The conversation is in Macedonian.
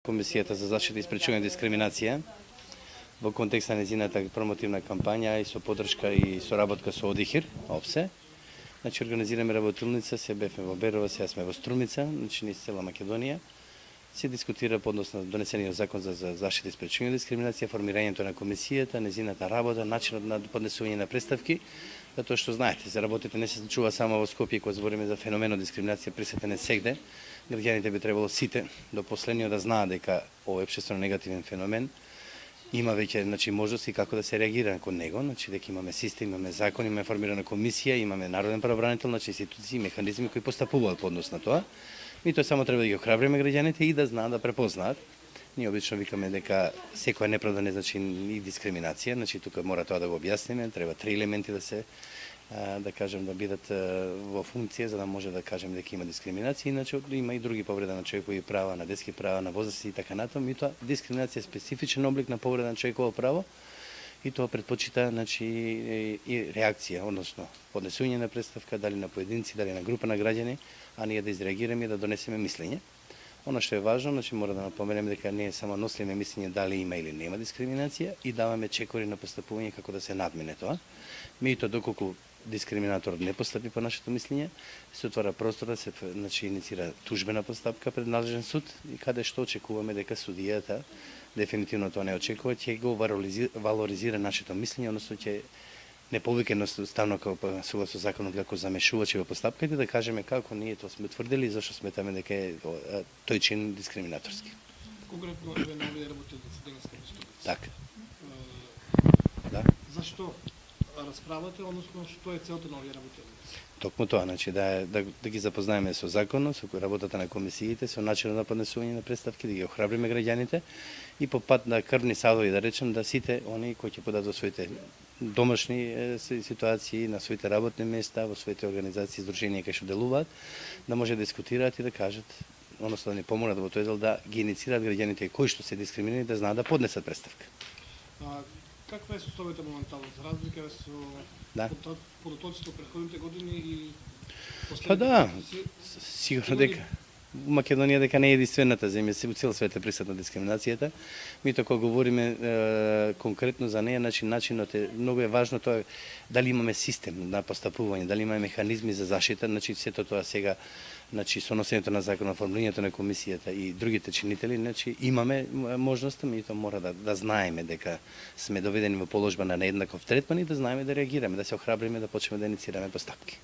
Комисијата за заштита и спречување дискриминација во контекст на нејзината промотивна кампања и со поддршка и соработка со ОДИХИР, ОПСЕ. Значи организираме работилница, се бевме во Берова, сега сме во Струмица, значи низ цела Македонија. Се дискутира по однос на донесениот закон за заштита и спречување дискриминација, формирањето на комисијата, нејзината работа, начинот на поднесување на представки, затоа што знаете, за работите не се случува само во Скопје, кога збориме за феноменот дискриминација присутен е сегде. Граѓаните би требало сите до последниот да знаат дека овој општествено негативен феномен има веќе можности како да се реагира кон него, дека имаме систем, имаме закон, имаме формирана комисија, имаме народен правобранител, институции, механизми кои постапуваат по однос на тоа. И тоа само треба да ги охрабриме граѓаните и да знаат да препознаат. Ние обично викаме дека секоја неправда не значи и дискриминација, тука мора тоа да го објасниме, треба три елементи да се да бидат во функција за да може да кажеме дека има дискриминација, иначе има и други повреда на човекови права, на детски права, на возрасти и така натаму, и тоа дискриминација е специфичен облик на повреда на човеково право и тоа предпочита и реакција, односно поднесување на представка дали на поединци, дали на група на граѓани, а ние да изреагираме и да донесеме мислење. Она што е важно, мора да напоменеме дека не само носиме мислење дали има или нема дискриминација и даваме чекори на постапување како да се надмине тоа. Меѓутоа доколку дискриминаторот не постапи по нашето мислење, се отвара простор да се иницира тужбена постапка пред надлежен суд и каде што очекуваме дека судијата дефинитивно тоа не очекува, ќе го валоризира нашето мислење, односно ќе не повеќе едноставно како согласно законот како замешувачи во постапката, да кажеме како ние тоа сме тврдели и зашто сметаме дека е тој чин дискриминаторски. Конкретно ве на овие работилници денеска во Струмица. Така. Да. Зашто расправате, односно што е целта на овие работилници? Токму тоа, да ги запознаеме со законот, со работата на комисиите, со начинот на поднесување на представки, да ги охрабриме граѓаните и по пат на крвни садови, да речем, да сите они кои ќе подадат своите домашни ситуации, на своите работни места, во своите организации, здруженија кај што делуваат, да може да дискутираат и да кажат, односно да ни помогнат во тој дел да ги иницираат граѓаните кои што се дискриминирани да знаат да поднесат представка. Каква е состојбата моментално, за разлика со податоците од претходните години и последните? Сигурно дека Македонија дека не е единствената земја, во цел свет е присутна дискриминацијата. Ми кога говориме конкретно за неја, начинот е многу важно тоа дали имаме систем на постапување, дали имаме механизми за заштита, сето тоа сега со носењето на законот, формирањето на комисијата и другите чинители, имаме можноста, ми тоа мора да знаеме дека сме доведени во положба на нееднаков третман и да знаеме да реагираме, да се охрабриме, да почнеме да иницираме постапки.